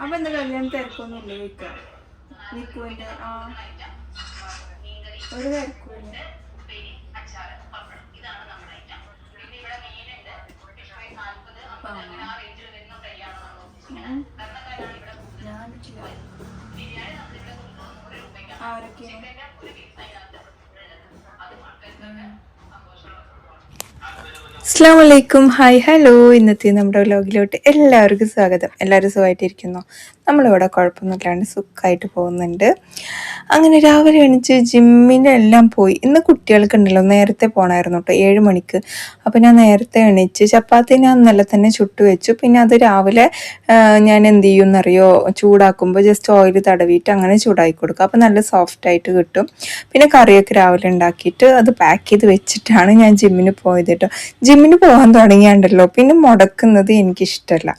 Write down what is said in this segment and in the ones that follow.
അപ്പൊ എന്താ കല്യാണം തിരക്കൊന്നുമില്ല ചോദിക്ക നിക്കുവിന്റെ ഒരു തിരക്കുമില്ല. ആരൊക്കെയാണ്? അസ്സലാമു അലൈക്കും, ഹായ് ഹലോ. ഇന്നത്തെ നമ്മുടെ വ്ലോഗിലോട്ട് എല്ലാവർക്കും സ്വാഗതം. എല്ലാവരും സുഖമായിട്ടിരിക്കുന്നു. നമ്മളിവിടെ കുഴപ്പമൊന്നുമില്ലാണ്ട് സുഖമായിട്ട് പോകുന്നുണ്ട്. അങ്ങനെ രാവിലെ എണീച്ച് ജിമ്മിൻ്റെ എല്ലാം പോയി. ഇന്ന് കുട്ടികൾക്കുണ്ടല്ലോ നേരത്തെ പോകണമായിരുന്നു കേട്ടോ, 7 മണിക്ക്. അപ്പോൾ ഞാൻ നേരത്തെ എണീച്ച് ചപ്പാത്തി ഞാൻ ഇന്നലെ തന്നെ ചുട്ട് വെച്ചു. പിന്നെ അത് രാവിലെ ഞാൻ എന്ത് ചെയ്യുമെന്നറിയോ, ചൂടാക്കുമ്പോൾ ജസ്റ്റ് ഓയിൽ തടവിയിട്ട് അങ്ങനെ ചൂടാക്കി കൊടുക്കും. അപ്പോൾ നല്ല സോഫ്റ്റായിട്ട് കിട്ടും. പിന്നെ കറിയൊക്കെ രാവിലെ ഉണ്ടാക്കിയിട്ട് അത് പാക്ക് ചെയ്ത് വെച്ചിട്ടാണ് ഞാൻ ജിമ്മിന് പോയത് കേട്ടോ. ജിമ്മിന് പോകാൻ തുടങ്ങിയാണ്ടല്ലോ പിന്നെ മുടക്കുന്നത് എനിക്കിഷ്ടമല്ല.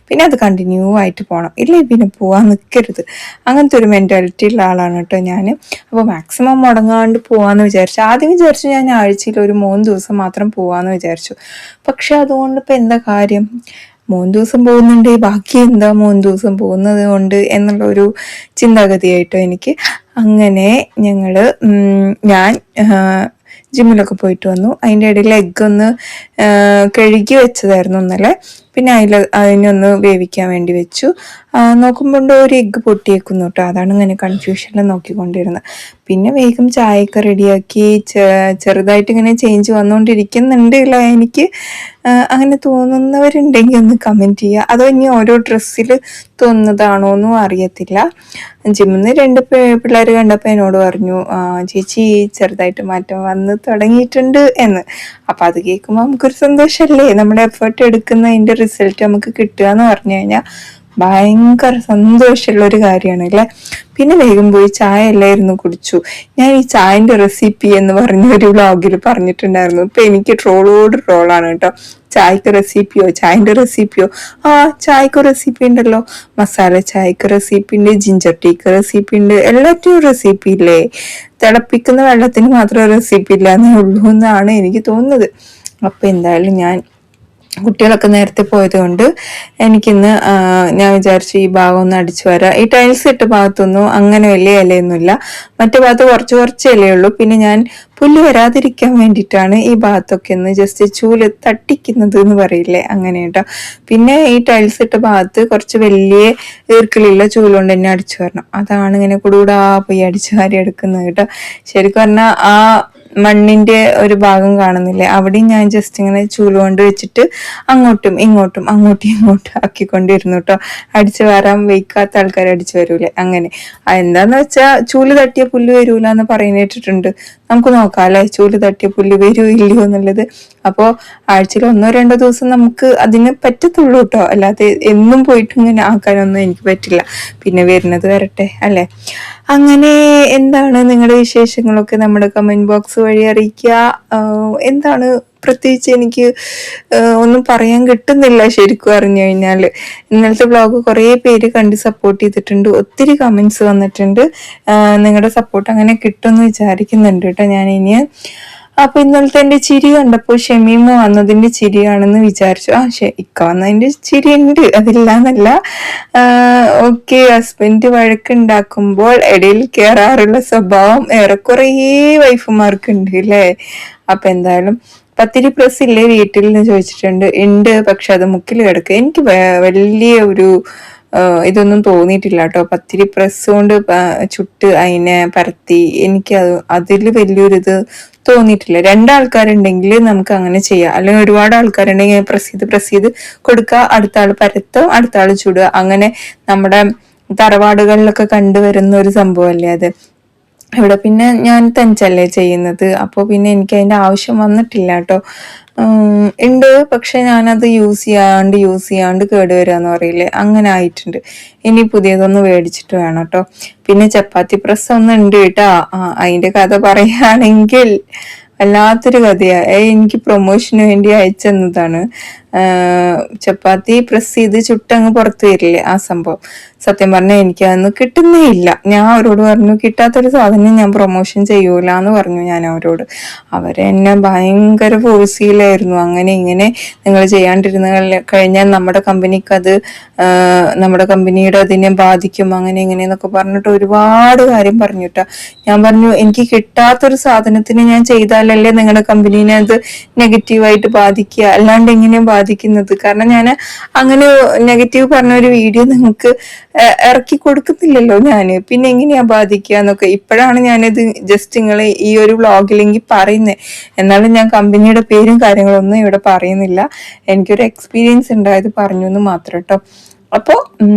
പിന്നെ അത് കണ്ടിന്യൂ ആയിട്ട് പോകണം, ഇല്ലേ പിന്നെ പോകാൻ നിൽക്കരുത്. അങ്ങനത്തെ ഒരു മെൻറ്റാലിറ്റി ഉള്ള ആളാണ് കേട്ടോ ഞാൻ. അപ്പോൾ മാക്സിമം മുടങ്ങാണ്ട് പോകാമെന്ന് വിചാരിച്ചു. ആദ്യം വിചാരിച്ചു ഞാൻ ആഴ്ചയിൽ ഒരു 3 ദിവസം മാത്രം പോകാമെന്ന് വിചാരിച്ചു. പക്ഷെ അതുകൊണ്ട് ഇപ്പം എന്താ കാര്യം, 3 ദിവസം പോകുന്നുണ്ട്, ബാക്കി എന്താ 3 ദിവസം പോകുന്നത് കൊണ്ട് എന്നുള്ളൊരു ചിന്താഗതിയായിട്ടോ എനിക്ക്. അങ്ങനെ ഞാൻ ജിമ്മിലൊക്കെ പോയിട്ട് വന്നു. അതിൻ്റെ ഇടയിൽ എഗ്ഗ് ഒന്ന് കഴുകി വെച്ചതായിരുന്നു ഇന്നലെ. പിന്നെ അതിനൊന്ന് വേവിക്കാൻ വേണ്ടി വെച്ചു. നോക്കുമ്പോൾ ഒരു എഗ്ഗ് പൊട്ടിയേക്കുന്നു കേട്ടോ. അതാണ് ഇങ്ങനെ കൺഫ്യൂഷനിൽ നോക്കിക്കൊണ്ടിരുന്നത്. പിന്നെ വേഗം ചായയൊക്കെ റെഡിയാക്കി ചെറുതായിട്ട് ഇങ്ങനെ ചേഞ്ച് വന്നുകൊണ്ടിരിക്കുന്നുണ്ടല്ല. എനിക്ക് അങ്ങനെ തോന്നുന്നവരുണ്ടെങ്കിൽ ഒന്ന് കമൻറ്റ് ചെയ്യുക. അതോ ഇനി ഓരോ ഡ്രസ്സിൽ തോന്നുന്നതാണോ എന്നും അറിയത്തില്ല. ജിമ്മിൽ നിന്ന് 2 പിള്ളേർ കണ്ടപ്പോൾ എന്നോട് പറഞ്ഞു, ചേച്ചി ചെറുതായിട്ട് മാറ്റം വന്ന് തുടങ്ങിയിട്ടുണ്ട് എന്ന്. അപ്പം അത് കേൾക്കുമ്പോൾ നമുക്കൊരു സന്തോഷമല്ലേ, നമ്മുടെ എഫേർട്ട് എടുക്കുന്നതിൻ്റെ റിസൾട്ട് നമുക്ക് കിട്ടുക എന്ന് പറഞ്ഞു കഴിഞ്ഞാൽ ഭയങ്കര സന്തോഷമുള്ളൊരു കാര്യമാണ് അല്ലേ. പിന്നെ വേഗം പോയി ചായ എല്ലായിരുന്നു കുടിച്ചു. ഞാൻ ഈ ചായൻ്റെ റെസിപ്പി എന്ന് പറഞ്ഞ ഒരു വ്ളോഗിൽ പറഞ്ഞിട്ടുണ്ടായിരുന്നു. ഇപ്പം എനിക്ക് ട്രോളോട് ട്രോളാണ് കേട്ടോ. ചായക്ക് റെസിപ്പിയോ ചായക്ക് റെസിപ്പി ഉണ്ടല്ലോ. മസാല ചായക്ക് റെസിപ്പി ഉണ്ട്, ജിഞ്ചർ ടീക്ക് റെസിപ്പി ഉണ്ട്, എല്ലാറ്റിനും റെസിപ്പി ഇല്ലേ. തിളപ്പിക്കുന്ന വെള്ളത്തിന് മാത്രം റെസിപ്പി ഇല്ലാന്നേ ഉള്ളൂ എന്നാണ് എനിക്ക് തോന്നുന്നത്. അപ്പൊ എന്തായാലും ഞാൻ കുട്ടികളൊക്കെ നേരത്തെ പോയത് കൊണ്ട് എനിക്കിന്ന് ഞാൻ വിചാരിച്ചു ഈ ഭാഗം ഒന്ന് അടിച്ചു വരാം. ഈ ടൈൽസ് ഇട്ട ഭാഗത്തൊന്നും അങ്ങനെ വലിയ ഇലയൊന്നുമില്ല, മറ്റേ ഭാഗത്ത് കുറച്ച് ഇലയുള്ളൂ. പിന്നെ ഞാൻ പുല്ല് വരാതിരിക്കാൻ വേണ്ടിയിട്ടാണ് ഈ ഭാഗത്തൊക്കെ ഒന്ന് ജസ്റ്റ് ചൂല് തട്ടിക്കുന്നത് എന്ന് പറയില്ലേ, അങ്ങനെ കേട്ടോ. പിന്നെ ഈ ടൈൽസ് ഇട്ട ഭാഗത്ത് കുറച്ച് വലിയ ഈർക്കിലുള്ള ചൂലുകൊണ്ട് തന്നെ അടിച്ചു വരണം. അതാണ് ഇങ്ങനെ കൂടാ പോയി അടിച്ചു വാരി എടുക്കുന്നത് കേട്ടോ. ശരിക്കും പറഞ്ഞാൽ ആ മണ്ണിന്റെ ഒരു ഭാഗം കാണുന്നില്ലേ, അവിടെയും ഞാൻ ജസ്റ്റ് ഇങ്ങനെ ചൂല് കൊണ്ട് വെച്ചിട്ട് അങ്ങോട്ടും ഇങ്ങോട്ടും ആക്കിക്കൊണ്ടിരുന്നു കേട്ടോ. അടിച്ചു വരാൻ വയ്ക്കാത്ത ആൾക്കാർ അടിച്ചു വരൂലേ, അങ്ങനെ. എന്താന്ന് വെച്ചാൽ ചൂല് തട്ടിയ പുല്ല് വരൂല എന്ന് പറയുന്നിട്ടിട്ടുണ്ട്. നമുക്ക് നോക്കാം അല്ലെ, ചൂല് തട്ടിയ പുല്ല് വരുമോ ഇല്ലയോ എന്നുള്ളത്. അപ്പോൾ ആഴ്ചയിൽ 1-2 ദിവസം നമുക്ക് അതിന് പറ്റത്തുള്ളൂ കേട്ടോ, അല്ലാതെ എന്നും പോയിട്ട് ഇങ്ങനെ ആക്കാനൊന്നും എനിക്ക് പറ്റില്ല. പിന്നെ വരുന്നത് വരട്ടെ അല്ലെ. അങ്ങനെ എന്താണ് നിങ്ങളുടെ വിശേഷങ്ങളൊക്കെ നമ്മുടെ കമന്റ് ബോക്സ് വഴി അറിയിക്കുക. എന്താണ് പ്രത്യേകിച്ച് എനിക്ക് ഒന്നും പറയാൻ കിട്ടുന്നില്ല ശരിക്കും പറഞ്ഞു കഴിഞ്ഞാൽ. ഇന്നലത്തെ വ്ളോഗ് കുറേ പേര് കണ്ട് സപ്പോർട്ട് ചെയ്തിട്ടുണ്ട്, ഒത്തിരി കമന്റ്സ് വന്നിട്ടുണ്ട്. നിങ്ങളുടെ സപ്പോർട്ട് അങ്ങനെ കിട്ടുമെന്ന് വിചാരിക്കുന്നുണ്ട് കേട്ടോ ഞാൻ ഇനി. അപ്പൊ ഇന്നലത്തെ എന്റെ ചിരി കണ്ടപ്പോൾ ഷമീമ വന്നതിന്റെ ചിരിയാണെന്ന് വിചാരിച്ചു. ഇക്ക വന്നതിന്റെ ചിരി ഉണ്ട്, അതില്ലാന്നല്ല. ഓക്കെ, ഹസ്ബൻഡ് വഴക്കുണ്ടാക്കുമ്പോൾ ഇടയിൽ കയറാറുള്ള സ്വഭാവം ഏറെക്കുറെ വൈഫുമാർക്കുണ്ട് അല്ലേ. അപ്പൊ എന്തായാലും പത്തിരി പ്രസ് ഇല്ലേ വീട്ടിൽ എന്ന് ചോദിച്ചിട്ടുണ്ട്. ഉണ്ട്, പക്ഷെ അത് മുക്കിൽ കിടക്കുക. എനിക്ക് വലിയ ഒരു ഇതൊന്നും തോന്നിയിട്ടില്ല കേട്ടോ. പത്തിരി പ്രസ് കൊണ്ട് ചുട്ട് അതിനെ പരത്തി എനിക്ക് അതിൽ വലിയൊരു ഇത് തോന്നിയിട്ടില്ല. 2 ആൾക്കാരുണ്ടെങ്കിൽ നമുക്ക് അങ്ങനെ ചെയ്യാം, അല്ലെങ്കിൽ ഒരുപാട് ആൾക്കാരുണ്ടെങ്കിൽ പ്രസ് ചെയ്ത് കൊടുക്കുക, അടുത്ത ആൾ പരത്തുക, അടുത്ത ആൾ ചുടുക. അങ്ങനെ നമ്മുടെ തറവാടുകളിലൊക്കെ കണ്ടുവരുന്ന ഒരു സംഭവമല്ലേ അത്. ഇവിടെ പിന്നെ ഞാൻ തനിച്ചല്ലേ ചെയ്യുന്നത്, അപ്പോൾ പിന്നെ എനിക്ക് അതിൻ്റെ ആവശ്യം വന്നിട്ടില്ല കേട്ടോ. ഉണ്ട്, പക്ഷെ ഞാനത് യൂസ് ചെയ്യാണ്ട് കേടുവരിക എന്ന് പറയില്ലേ, അങ്ങനെ ആയിട്ടുണ്ട്. ഇനി പുതിയതൊന്ന് മേടിച്ചിട്ട് വേണം കേട്ടോ. പിന്നെ ചപ്പാത്തി പ്രസ് ഒന്നും ഉണ്ട് കേട്ടോ. അതിൻ്റെ കഥ പറയുകയാണെങ്കിൽ വല്ലാത്തൊരു കഥയാ. എനിക്ക് പ്രൊമോഷന് വേണ്ടി അയച്ചെന്നതാണ്. ചപ്പാത്തി പ്രസ് ചെയ്ത് ചുട്ടങ്ങ് പുറത്ത് വരില്ലേ ആ സംഭവം. സത്യം പറഞ്ഞാൽ എനിക്കതൊന്നും കിട്ടുന്നേ ഇല്ല. ഞാൻ അവരോട് പറഞ്ഞു കിട്ടാത്തൊരു സാധനം ഞാൻ പ്രൊമോഷൻ ചെയ്യൂല എന്ന് പറഞ്ഞു ഞാൻ അവരോട്. അവരെന്നെ ഭയങ്കര ഫോഴ്സിയിലായിരുന്നു. അങ്ങനെ ഇങ്ങനെ നിങ്ങൾ ചെയ്യാണ്ടിരുന്ന കഴിഞ്ഞാൽ നമ്മുടെ കമ്പനിക്ക് അത് നമ്മുടെ കമ്പനിയുടെ അതിനെ ബാധിക്കും, അങ്ങനെ ഇങ്ങനെയെന്നൊക്കെ പറഞ്ഞിട്ട് ഒരുപാട് കാര്യം പറഞ്ഞിട്ടാ. ഞാൻ പറഞ്ഞു എനിക്ക് കിട്ടാത്തൊരു സാധനത്തിന് ഞാൻ ചെയ്താലല്ലേ നിങ്ങളുടെ കമ്പനീനെ അത് നെഗറ്റീവായിട്ട് ബാധിക്കുക, അല്ലാണ്ട് എങ്ങനെയാ ബാധിക്കുന്നത്? കാരണം ഞാൻ അങ്ങനെ നെഗറ്റീവ് പറഞ്ഞ ഒരു വീഡിയോ നിങ്ങൾക്ക് ഇറക്കി കൊടുക്കുന്നില്ലല്ലോ ഞാന്, പിന്നെ എങ്ങനെയാ ബാധിക്കുക എന്നൊക്കെ ഇപ്പോഴാണ് ഞാനിത് ജസ്റ്റ് നിങ്ങളെ ഈ ഒരു വ്ളോഗിലെങ്കിൽ പറയുന്നത്. എന്നാലും ഞാൻ കമ്പനിയുടെ പേരും കാര്യങ്ങളൊന്നും ഇവിടെ പറയുന്നില്ല. എനിക്കൊരു എക്സ്പീരിയൻസ് ഉണ്ടായത് പറഞ്ഞു എന്ന് മാത്രം കേട്ടോ. അപ്പോൾ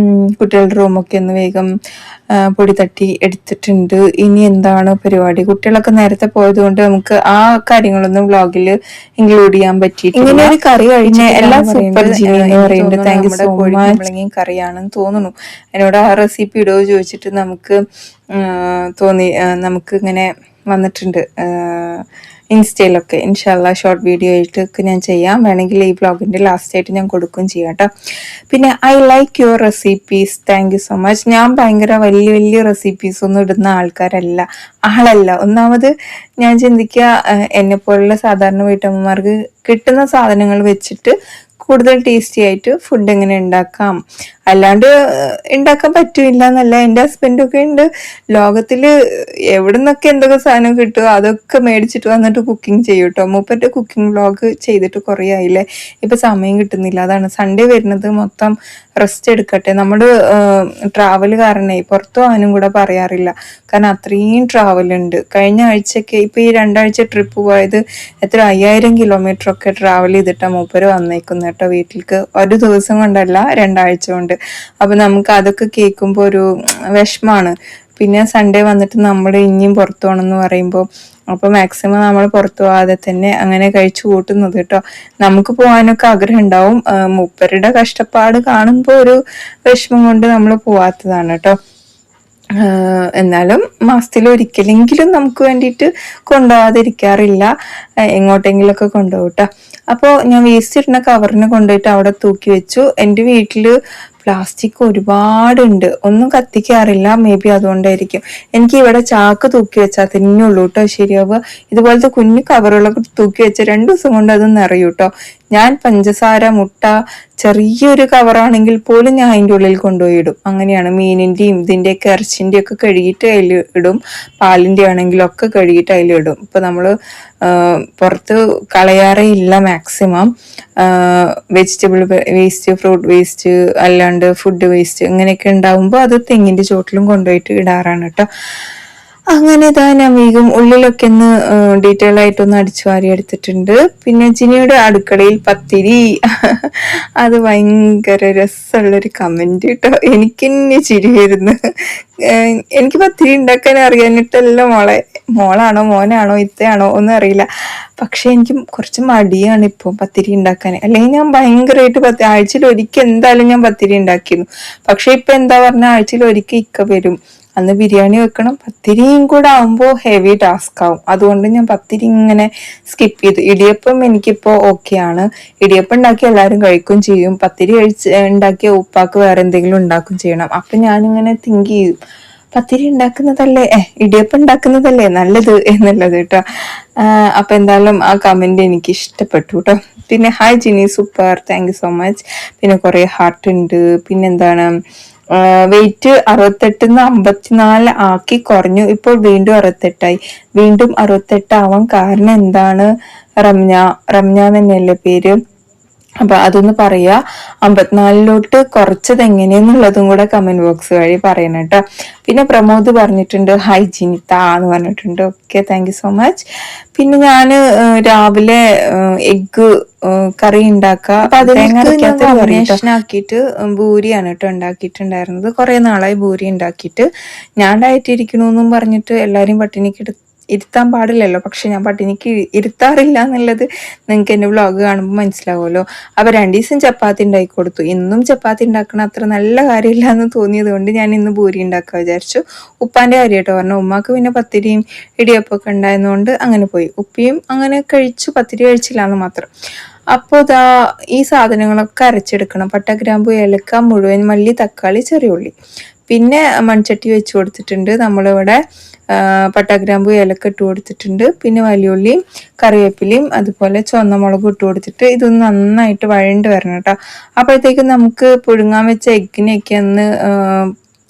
കുട്ടികളുടെ റൂമൊക്കെ ഒന്ന് വേഗം പൊടി തട്ടി എടുത്തിട്ടുണ്ട്. ഇനി എന്താണ് പരിപാടി? കുട്ടികളൊക്കെ നേരത്തെ പോയത് കൊണ്ട് നമുക്ക് ആ കാര്യങ്ങളൊന്നും വ്ളോഗിൽ ഇൻക്ലൂഡ് ചെയ്യാൻ പറ്റിയിട്ടില്ല. ഇങ്ങനെ ഒരു കറി കഴിഞ്ഞ എല്ലാം സൂപ്പർ ജിനി എന്ന് പറയുന്നത് താങ്ക് യു സോ മച്ച് കറിയാണെന്ന് തോന്നുന്നു. എന്നോട് ആ റെസിപ്പി ഇടുവോ ചോദിച്ചിട്ട് നമുക്ക് ഇങ്ങനെ വന്നിട്ടുണ്ട് ഇൻസ്റ്റയിലൊക്കെ. ഇൻഷാല്ല ഷോർട്ട് വീഡിയോ ആയിട്ടൊക്കെ ഞാൻ ചെയ്യാം. വേണമെങ്കിൽ ഈ വ്ളോഗിൻ്റെ ലാസ്റ്റ് ആയിട്ട് ഞാൻ കൊടുക്കുകയും ചെയ്യാം കേട്ടോ. പിന്നെ I like your recipes, thank you so much. ഞാൻ ഭയങ്കര വലിയ വലിയ റെസിപ്പീസ് ഒന്നും ഇടുന്ന ആളല്ല. ഒന്നാമത് ഞാൻ ചിന്തിക്കുക എന്നെ പോലുള്ള സാധാരണ വീട്ടമ്മമാർക്ക് കിട്ടുന്ന സാധനങ്ങൾ വെച്ചിട്ട് കൂടുതൽ ടേസ്റ്റി ആയിട്ട് ഫുഡ് എങ്ങനെ ഉണ്ടാക്കാം, അല്ലാണ്ട് ഉണ്ടാക്കാൻ പറ്റൂല്ല എന്നല്ല. എൻ്റെ ഹസ്ബൻഡൊക്കെ ഉണ്ട് ലോകത്തിൽ എവിടെ നിന്നൊക്കെ എന്തൊക്കെ സാധനം കിട്ടുമോ അതൊക്കെ മേടിച്ചിട്ട് വന്നിട്ട് കുക്കിംഗ് ചെയ്യും കേട്ടോ. മൂപ്പൻ്റെ കുക്കിംഗ് വ്ളോഗ് ചെയ്തിട്ട് കുറേ ആയില്ലേ. ഇപ്പം സമയം കിട്ടുന്നില്ല, അതാണ് സൺഡേ വരുന്നത് മൊത്തം റെസ്റ്റ് എടുക്കട്ടെ. നമ്മൾ ട്രാവൽ കാരണേ പുറത്തു പോകാനും കൂടെ പറയാറില്ല, കാരണം അത്രയും ട്രാവലുണ്ട്. കഴിഞ്ഞ ആഴ്ചയൊക്കെ ഇപ്പം ഈ 2 ആഴ്ച ട്രിപ്പ് പോയത് എത്ര 5000 കിലോമീറ്ററൊക്കെ ട്രാവൽ ചെയ്തിട്ടാണ് മൂപ്പര് വന്നേക്കുന്നത് കേട്ടോ വീട്ടിലേക്ക്. ഒരു ദിവസം കൊണ്ടല്ല 2 ആഴ്ച കൊണ്ട്. അപ്പം നമുക്ക് അതൊക്കെ കേൾക്കുമ്പോൾ ഒരു വിഷമാണ്. പിന്നെ സൺഡേ വന്നിട്ട് നമ്മൾ ഇനിയും പുറത്തു പോകണമെന്ന് പറയുമ്പോൾ അപ്പോൾ മാക്സിമം നമ്മൾ പുറത്തു പോകാതെ തന്നെ അങ്ങനെ കഴിച്ചു കൂട്ടുന്നത് കേട്ടോ. നമുക്ക് പോകാനൊക്കെ ആഗ്രഹം ഉണ്ടാവും, മൂപ്പരുടെ കഷ്ടപ്പാട് കാണുമ്പോൾ ഒരു വിഷമം കൊണ്ട് നമ്മൾ പോവാത്തതാണ് കേട്ടോ. എന്നാലും മാസത്തിൽ ഒരിക്കലെങ്കിലും നമുക്ക് വേണ്ടിയിട്ട് കൊണ്ടുപോകാതിരിക്കാറില്ല, എങ്ങോട്ടെങ്കിലൊക്കെ കൊണ്ടുപോകും കേട്ടോ. അപ്പോൾ ഞാൻ വേസ്റ്റ് ഇടുന്ന കവറിന് കൊണ്ടുപോയിട്ട് അവിടെ തൂക്കി വെച്ചു. എൻ്റെ വീട്ടിൽ പ്ലാസ്റ്റിക് ഒരുപാടുണ്ട്, ഒന്നും കത്തിക്കാറില്ല. മേ ബി അതുകൊണ്ടായിരിക്കും. എനിക്ക് ഇവിടെ ചാക്ക് തൂക്കി വെച്ചാൽ തന്നെ ഉള്ളൂ കേട്ടോ ശരിയാവുക. ഇതുപോലത്തെ കുഞ്ഞു കവറുകളൊക്കെ തൂക്കി വെച്ച 2 ദിവസം കൊണ്ട് അത് നിറയും കേട്ടോ. ഞാൻ പഞ്ചസാര, മുട്ട, ചെറിയൊരു കവറാണെങ്കിൽ പോലും ഞാൻ അതിൻ്റെ ഉള്ളിൽ കൊണ്ടുപോയി ഇടും. അങ്ങനെയാണ്. മീനിൻ്റെയും ഇതിൻ്റെയൊക്കെ ഇറച്ചിൻ്റെയും ഒക്കെ കഴുകിയിട്ട് അതിൽ ഇടും, പാലിൻ്റെ ആണെങ്കിലും ഒക്കെ കഴുകിയിട്ട് അതിലിടും. ഇപ്പം നമ്മൾ പുറത്ത് കളയാറേ ഇല്ല maximum. Vegetable waste, fruit waste, അല്ലാണ്ട് ഫുഡ് വേസ്റ്റ് ഇങ്ങനെയൊക്കെ ഉണ്ടാവുമ്പോൾ അത് തെങ്ങിൻ്റെ ചോട്ടിലും കൊണ്ടുപോയിട്ട് ഇടാറാണ് കേട്ടോ. അങ്ങനെ ഇതാ ഞാൻ വേഗം ഉള്ളിലൊക്കെ ഒന്ന് ഡീറ്റെയിൽ ആയിട്ടൊന്ന് അടിച്ചു വാരി എടുത്തിട്ടുണ്ട്. പിന്നെ ജിനിയുടെ അടുക്കളയിൽ പത്തിരി, അത് ഭയങ്കര രസമുള്ളൊരു കമന്റ് കേട്ടോ. എനിക്കെന്നെ ചിരി വരുന്നു. എനിക്ക് പത്തിരി ഉണ്ടാക്കാൻ അറിയാനിട്ടല്ല മോളാണോ മോനാണോ ഇത്തയാണോ ഒന്നും അറിയില്ല. പക്ഷെ എനിക്ക് കുറച്ച് മടിയാണ് ഇപ്പോൾ പത്തിരി ഉണ്ടാക്കാൻ. അല്ലെങ്കിൽ ഞാൻ ഭയങ്കരമായിട്ട് ആഴ്ചയിൽ ഒരിക്കൽ എന്തായാലും ഞാൻ പത്തിരി ഉണ്ടാക്കിയിരുന്നു. പക്ഷെ ഇപ്പൊ എന്താ പറഞ്ഞാൽ ആഴ്ചയിൽ ഒരിക്കൽ ഇക്ക വരും, അന്ന് ബിരിയാണി വെക്കണം. പത്തിരിയും കൂടെ ആവുമ്പോൾ ഹെവി ടാസ്ക് ആവും. അതുകൊണ്ട് ഞാൻ പത്തിരി ഇങ്ങനെ സ്കിപ്പ് ചെയ്തു. ഇടിയപ്പം എനിക്കിപ്പോൾ ഓക്കെ ആണ്. ഇടിയപ്പം ഉണ്ടാക്കി എല്ലാവരും കഴിക്കുകയും ചെയ്യും. പത്തിരി ഉണ്ടാക്കിയ ഉപ്പാക്ക് വേറെ എന്തെങ്കിലും ഉണ്ടാക്കുകയും ചെയ്യണം. അപ്പം ഞാനിങ്ങനെ തിങ്ക് ചെയ്യും, പത്തിരി ഉണ്ടാക്കുന്നതല്ലേ ഇടിയപ്പം ഉണ്ടാക്കുന്നതല്ലേ നല്ലത് എന്നുള്ളത് കേട്ടോ. അപ്പൊ എന്തായാലും ആ കമന്റ് എനിക്ക് ഇഷ്ടപ്പെട്ടു കേട്ടോ. പിന്നെ hi Jini super, thank you so much. പിന്നെ കുറെ ഹാർട്ട് ഉണ്ട്. പിന്നെന്താണ്, വെയിറ്റ് 68 54 ആക്കി കുറഞ്ഞു, ഇപ്പോൾ വീണ്ടും 68 വീണ്ടും 68 ആവാൻ കാരണം എന്താണ്? റംന തന്നെയല്ലേ പേര്? അപ്പൊ അതൊന്ന് പറയാ. 54 കുറച്ചത് എങ്ങനെയെന്നുള്ളതും കൂടെ കമന്റ് ബോക്സ് വഴി പറയണം കേട്ടോ. പിന്നെ പ്രമോദ് പറഞ്ഞിട്ടുണ്ട് ഹായ് ജിനിത എന്ന് പറഞ്ഞിട്ടുണ്ട്. Okay, thank you so much. പിന്നെ ഞാന് രാവിലെ എഗ്ഗ് കറി ഉണ്ടാക്കുക ആക്കിയിട്ട് ഭൂരിയാണ് കേട്ടോ ഉണ്ടാക്കിയിട്ടുണ്ടായിരുന്നത്. കുറെ നാളായി ഭൂരി ഉണ്ടാക്കിയിട്ട്. ഞാൻ ഡയറ്റ് ഇരിക്കണമെന്നും പറഞ്ഞിട്ട് എല്ലാരും പട്ടിണിക്ക് ഇരുത്താൻ പാടില്ലല്ലോ, പക്ഷെ ഞാൻ പട്ടിണിക്ക് ഇരുത്താറില്ല എന്നുള്ളത് നിങ്ങൾക്ക് എൻ്റെ വ്ളോഗ് കാണുമ്പോൾ മനസ്സിലാവുമല്ലോ. അപ്പൊ 2 ദിവസം ചപ്പാത്തി ഉണ്ടാക്കി കൊടുത്തു. ഇന്നും ചപ്പാത്തി ഉണ്ടാക്കണം അത്ര നല്ല കാര്യമില്ല എന്ന് തോന്നിയത് കൊണ്ട് ഞാൻ ഇന്ന് ഭൂരി ഉണ്ടാക്കാൻ വിചാരിച്ചു. ഉപ്പാന്റെ കാര്യമായിട്ടോ പറഞ്ഞു. ഉമ്മാക്ക് പിന്നെ പത്തിരിയും ഇടിയപ്പൊക്കെ ഉണ്ടായിരുന്നതുകൊണ്ട് അങ്ങനെ പോയി. ഉപ്പിയും അങ്ങനെ കഴിച്ചു, പത്തിരി കഴിച്ചില്ല എന്ന് മാത്രം. അപ്പോൾ ഇതാ ഈ സാധനങ്ങളൊക്കെ അരച്ചെടുക്കണം. പട്ട, ഗ്രാമ്പു, ഏലക്ക, മുഴുവൻ മല്ലി, തക്കാളി, ചെറിയ ഉള്ളി. പിന്നെ മൺചട്ടി വെച്ച് കൊടുത്തിട്ടുണ്ട്. നമ്മളിവിടെ പട്ട, ഗ്രാമ്പു, ഏലക്ക ഇട്ട് കൊടുത്തിട്ടുണ്ട്. പിന്നെ വലിയുള്ളിയും കറിവേപ്പിലയും അതുപോലെ ചുവന്ന മുളകും ഇട്ട് കൊടുത്തിട്ട് ഇതൊന്ന് നന്നായിട്ട് വഴണ്ട് വരണം കേട്ടോ. അപ്പോഴത്തേക്കും നമുക്ക് പുഴുങ്ങാൻ വെച്ച എഗ്ഗിനെയൊക്കെ ഒന്ന്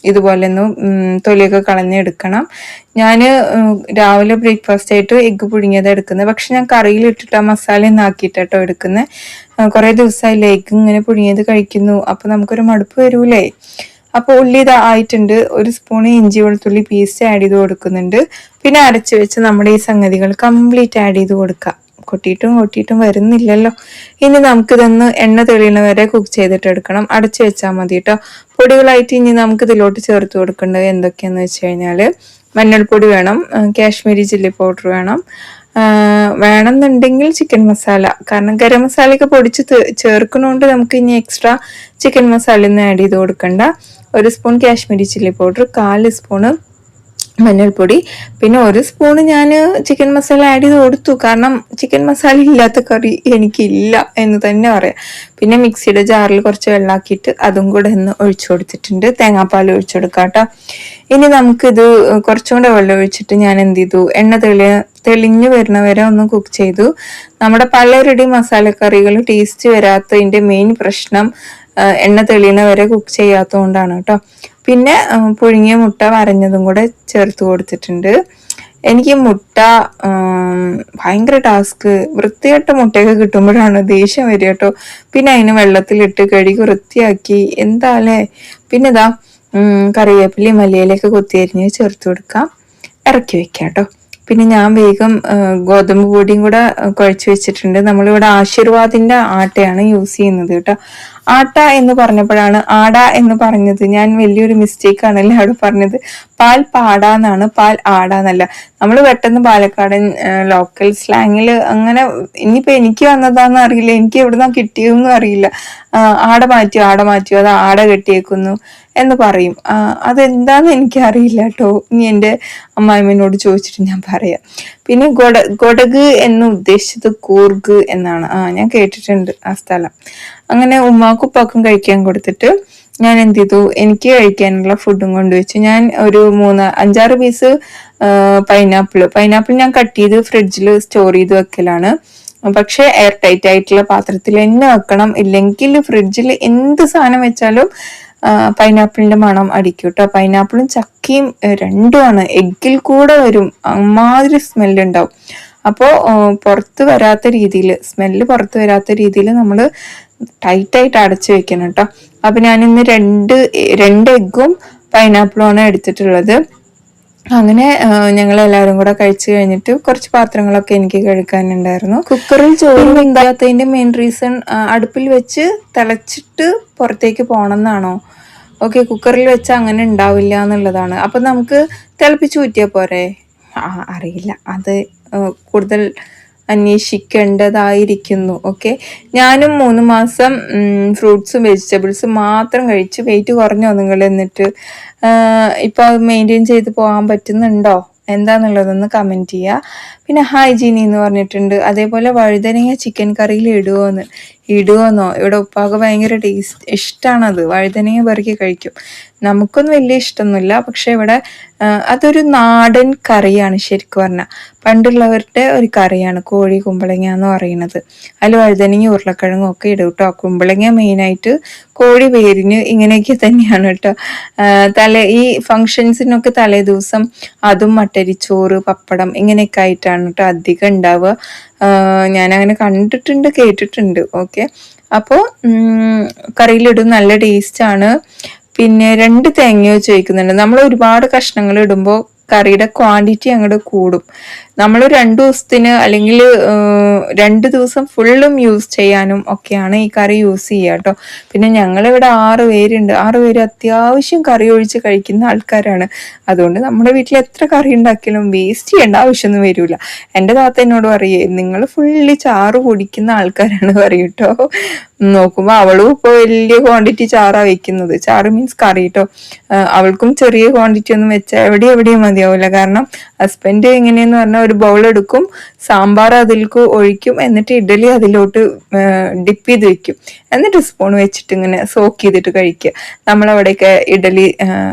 ഇതുപോലെ ഒന്ന് തൊലിയൊക്കെ കളഞ്ഞെടുക്കണം. ഞാൻ രാവിലെ ബ്രേക്ക്ഫാസ്റ്റ് ആയിട്ട് എഗ്ഗ് പുഴുങ്ങിയത് എടുക്കുന്നത്. പക്ഷെ ഞാൻ കറിയിലിട്ടിട്ട് ആ മസാല ഒന്നും ആക്കിയിട്ടോ എടുക്കുന്നത്. കുറേ ദിവസമായില്ലേ എഗ്ഗ് ഇങ്ങനെ പുഴുങ്ങിയത് കഴിക്കുന്നു. അപ്പോൾ നമുക്കൊരു മടുപ്പ് വരൂലേ. അപ്പോൾ ഉള്ളി ഇത് ആയിട്ടുണ്ട്. 1 സ്പൂൺ ഇഞ്ചി വെളുത്തുള്ളി പേസ്റ്റ് ആഡ് ചെയ്ത് കൊടുക്കുന്നുണ്ട്. പിന്നെ അരച്ച് വെച്ച് നമ്മുടെ ഈ സംഗതികൾ കംപ്ലീറ്റ് ആഡ് ചെയ്ത് കൊടുക്കുക. കൊട്ടിയിട്ടും വരുന്നില്ലല്ലോ. ഇനി നമുക്കിതൊന്ന് എണ്ണ തെളിയുന്ന വരെ കുക്ക് ചെയ്തിട്ട് എടുക്കണം. അടച്ചു വെച്ചാൽ മതി കേട്ടോ. പൊടികളായിട്ട് ഇനി നമുക്ക് ഇതിലോട്ട് ചേർത്ത് കൊടുക്കേണ്ടത് എന്തൊക്കെയാന്ന് വെച്ച് കഴിഞ്ഞാൽ മഞ്ഞൾപ്പൊടി വേണം, കാശ്മീരി ചില്ലി പൗഡർ വേണം, വേണമെന്നുണ്ടെങ്കിൽ ചിക്കൻ മസാല. കാരണം ഗരം മസാലയൊക്കെ പൊടിച്ച് ചേർക്കുന്നതുകൊണ്ട് നമുക്ക് ഇനി എക്സ്ട്രാ ചിക്കൻ മസാല ഒന്നും ആഡ് ചെയ്ത് കൊടുക്കണ്ട. 1 spoon Kashmiri chilli powder, 1/4 spoon മഞ്ഞൾപ്പൊടി, പിന്നെ 1 സ്പൂണ് ഞാൻ ചിക്കൻ മസാല ആഡ് ചെയ്ത് കൊടുത്തു. കാരണം ചിക്കൻ മസാല ഇല്ലാത്ത കറി എനിക്കില്ല എന്ന് തന്നെ പറയാം. പിന്നെ മിക്സിയുടെ ജാറിൽ കുറച്ച് വെള്ളമാക്കിയിട്ട് അതും കൂടെ ഒന്ന് ഒഴിച്ചു കൊടുത്തിട്ടുണ്ട്. തേങ്ങാപ്പാൽ ഒഴിച്ചു കൊടുക്കാം കേട്ടോ. ഇനി നമുക്കിത് കുറച്ചും കൂടെ വെള്ളം ഒഴിച്ചിട്ട് ഞാൻ എന്ത് ചെയ്തു, എണ്ണ തെളിഞ്ഞു വരുന്ന വരെ ഒന്ന് കുക്ക് ചെയ്തു. നമ്മുടെ പലരുടെയും മസാലക്കറികൾ ടേസ്റ്റ് വരാത്തതിൻ്റെ മെയിൻ പ്രശ്നം എണ്ണ തെളിയുന്ന വരെ കുക്ക് ചെയ്യാത്തതുകൊണ്ടാണ് കേട്ടോ. പിന്നെ പുഴുങ്ങിയ മുട്ട വരഞ്ഞതും കൂടെ ചേർത്ത് കൊടുത്തിട്ടുണ്ട്. എനിക്ക് മുട്ട ഭയങ്കര ടാസ്ക്. വൃത്തികെട്ട മുട്ടയൊക്കെ കിട്ടുമ്പോഴാണ് ദേഷ്യം വരിക കേട്ടോ. പിന്നെ അതിന് വെള്ളത്തിലിട്ട് കഴുകി വൃത്തിയാക്കി എന്താല്ലേ. പിന്നെ ഇതാ കറിവേപ്പിലയും മല്ലിയിലൊക്കെ കൊത്തിയരിഞ്ഞ് ചേർത്ത് കൊടുക്കാം. ഇറക്കി വെക്കാം കേട്ടോ. പിന്നെ ഞാൻ വേഗം ഗോതമ്പ് പൊടിയും കൂടെ കുഴച്ച് വെച്ചിട്ടുണ്ട്. നമ്മളിവിടെ ആശീർവാദിന്റെ ആട്ടയാണ് യൂസ് ചെയ്യുന്നത് കേട്ടോ. ആട്ട എന്ന് പറഞ്ഞപ്പോഴാണ് ആട എന്ന് പറഞ്ഞത്. ഞാൻ വലിയൊരു മിസ്റ്റേക്ക് ആണല്ലേ അവിടെ പറഞ്ഞത്. പാൽ പാട എന്നാണ്, പാൽ ആട എന്നല്ല. നമ്മൾ പെട്ടെന്ന് പാലക്കാടൻ ലോക്കൽ സ്ലാങ്ങിൽ അങ്ങനെ, ഇനിയിപ്പോ എനിക്ക് വന്നതാന്ന് അറിയില്ല, എനിക്ക് എവിടുന്നാ കിട്ടിയതെന്നും അറിയില്ല. ആട മാറ്റിയോ അത് ആട കെട്ടിയേക്കുന്നു എന്ന് പറയും. അതെന്താന്ന് എനിക്ക് അറിയില്ല കേട്ടോ. ഇനി എൻ്റെ അമ്മായിമ്മനോട് ചോദിച്ചിട്ട് ഞാൻ പറയാം. പിന്നെ ഗൊടക് എന്ന് ഉദ്ദേശിച്ചത് കൂർഗ് എന്നാണ്. ഞാൻ കേട്ടിട്ടുണ്ട് ആ സ്ഥലം. അങ്ങനെ ഉമ്മാക്കും ഉപ്പാക്കും കഴിക്കാൻ കൊടുത്തിട്ട് ഞാൻ എന്ത് ചെയ്തു, എനിക്ക് കഴിക്കാനുള്ള ഫുഡും കൊണ്ടുവച്ചു. ഞാൻ ഒരു 5-6 പീസ് പൈനാപ്പിൾ ഞാൻ കട്ട് ചെയ്ത് ഫ്രിഡ്ജിൽ സ്റ്റോർ ചെയ്ത് വെക്കലാണ്. പക്ഷെ എയർ ടൈറ്റ് ആയിട്ടുള്ള പാത്രത്തിൽ തന്നെ വെക്കണം. ഇല്ലെങ്കിൽ ഫ്രിഡ്ജിൽ എന്ത് സാധനം വെച്ചാലും പൈനാപ്പിളിന്റെ മണം അടിക്കും കേട്ടോ. പൈനാപ്പിളും ചക്കയും രണ്ടുമാണ്. എഗ്ഗിൽ കൂടെ വരും, അമ്മാതിരി സ്മെല്ല് ഉണ്ടാവും. അപ്പോൾ സ്മെല്ല് പുറത്ത് വരാത്ത രീതിയിൽ നമ്മൾ ടൈറ്റായിട്ട് അടച്ചു വെക്കണം കേട്ടോ. അപ്പൊ ഞാനിന്ന് രണ്ട് എഗ്ഗും പൈനാപ്പിളുമാണ് എടുത്തിട്ടുള്ളത്. അങ്ങനെ ഞങ്ങൾ എല്ലാവരും കൂടെ കഴിച്ചു കഴിഞ്ഞിട്ട് കുറച്ച് പാത്രങ്ങളൊക്കെ എനിക്ക് കഴുകാനുണ്ടായിരുന്നു. കുക്കറിൽ ചോറ് വെക്കാത്തതിന്റെ മെയിൻ റീസൺ അടുപ്പിൽ വെച്ച് തിളച്ചിട്ട് പുറത്തേക്ക് പോകണമെന്നാണോ? ഓക്കെ, കുക്കറിൽ വെച്ച് അങ്ങനെ ഉണ്ടാവില്ല എന്നുള്ളതാണ്. അപ്പൊ നമുക്ക് തിളപ്പിച്ച് ഊറ്റിയാൽ പോരെ? അറിയില്ല, അത് കൂടുതൽ അന്വേഷിക്കേണ്ടതായിരിക്കുന്നു. ഓക്കെ, ഞാനും 3 മാസം ഫ്രൂട്ട്സും വെജിറ്റബിൾസും മാത്രം കഴിച്ച് വെയിറ്റ് കുറഞ്ഞോ നിങ്ങൾ? എന്നിട്ട് ഇപ്പൊ മെയിൻറ്റെയിൻ ചെയ്ത് പോകാൻ പറ്റുന്നുണ്ടോ എന്താന്നുള്ളതൊന്ന് കമന്റ് ചെയ്യുക. പിന്നെ ഹൈജീനി എന്ന് പറഞ്ഞിട്ടുണ്ട്. അതേപോലെ വഴുതനങ്ങ ചിക്കൻ കറിയിൽ ഇടുവോന്നോ? ഇവിടെ ഉപ്പാക്ക് ഭയങ്കര ഇഷ്ടമാണത്. വഴുതനങ്ങ പെറുക്കി കഴിക്കും. നമുക്കൊന്നും വലിയ ഇഷ്ടമൊന്നുമില്ല. പക്ഷെ ഇവിടെ അതൊരു നാടൻ കറിയാണ്. ശരിക്കും പറഞ്ഞാൽ പണ്ടുള്ളവരുടെ ഒരു കറിയാണ് കോഴി കുമ്പളങ്ങ എന്ന് പറയുന്നത്. അതിൽ വഴുതനങ്ങ ഉരുളക്കിഴങ്ങും ഒക്കെ ഇടും കേട്ടോ. കുമ്പളങ്ങ മെയിനായിട്ട് കോഴി പേരിന് ഇങ്ങനെയൊക്കെ തന്നെയാണ് കേട്ടോ. ഈ ഫങ്ഷൻസിനൊക്കെ തലേ ദിവസം അതും മട്ടരിച്ചോറ്, പപ്പടം ഇങ്ങനെയൊക്കെ ആയിട്ടാണ് കേട്ടോ അധികം ഉണ്ടാവുക. ഞാനങ്ങനെ കണ്ടിട്ടുണ്ട്, കേട്ടിട്ടുണ്ട്. ഓക്കെ, അപ്പോൾ കറിയിലിടും, നല്ല ടേസ്റ്റാണ്. പിന്നെ 2 തേങ്ങ വെച്ച് വയ്ക്കുന്നുണ്ട്. നമ്മൾ ഒരുപാട് കഷ്ണങ്ങൾ ഇടുമ്പോൾ കറിയുടെ ക്വാണ്ടിറ്റി അങ്ങോട്ട് കൂടും. നമ്മൾ 2 ദിവസത്തിന് അല്ലെങ്കിൽ 2 ദിവസം ഫുള്ളും യൂസ് ചെയ്യാനും ഒക്കെയാണ് ഈ കറി യൂസ് ചെയ്യുക കേട്ടോ. പിന്നെ ഞങ്ങളിവിടെ 6 പേരുണ്ട്. 6 പേര് അത്യാവശ്യം കറി ഒഴിച്ച് കഴിക്കുന്ന ആൾക്കാരാണ്. അതുകൊണ്ട് നമ്മുടെ വീട്ടിൽ എത്ര കറി ഉണ്ടാക്കിയാലും വേസ്റ്റ് ചെയ്യേണ്ട ആവശ്യമൊന്നും വരില്ല. എൻ്റെ താത്ത എന്നോട് പറയേ, നിങ്ങൾ ഫുള്ളി ചാറ് കുടിക്കുന്ന ആൾക്കാരാണ് പറയും കേട്ടോ. നോക്കുമ്പോൾ അവളും ഇപ്പോൾ വലിയ ക്വാണ്ടിറ്റി ചാറാ വെക്കുന്നത്. ചാറ് മീൻസ് കറി കേട്ടോ. അവൾക്കും ചെറിയ ക്വാണ്ടിറ്റി ഒന്നും വെച്ചാൽ എവിടെയും മതിയാവില്ല. കാരണം ഹസ്ബൻഡ് എങ്ങനെയെന്ന് പറഞ്ഞാൽ ഒരു ബൗൾ എടുക്കും, സാമ്പാർ അതിലേക്ക് ഒഴിക്കും, എന്നിട്ട് ഇഡലി അതിലോട്ട് ഡിപ്പ് ചെയ്ത് വെക്കും, എന്നിട്ട് സ്പൂൺ വെച്ചിട്ട് ഇങ്ങനെ സോക്ക് ചെയ്തിട്ട് കഴിക്കുക. നമ്മളവിടെയൊക്കെ ഇഡലി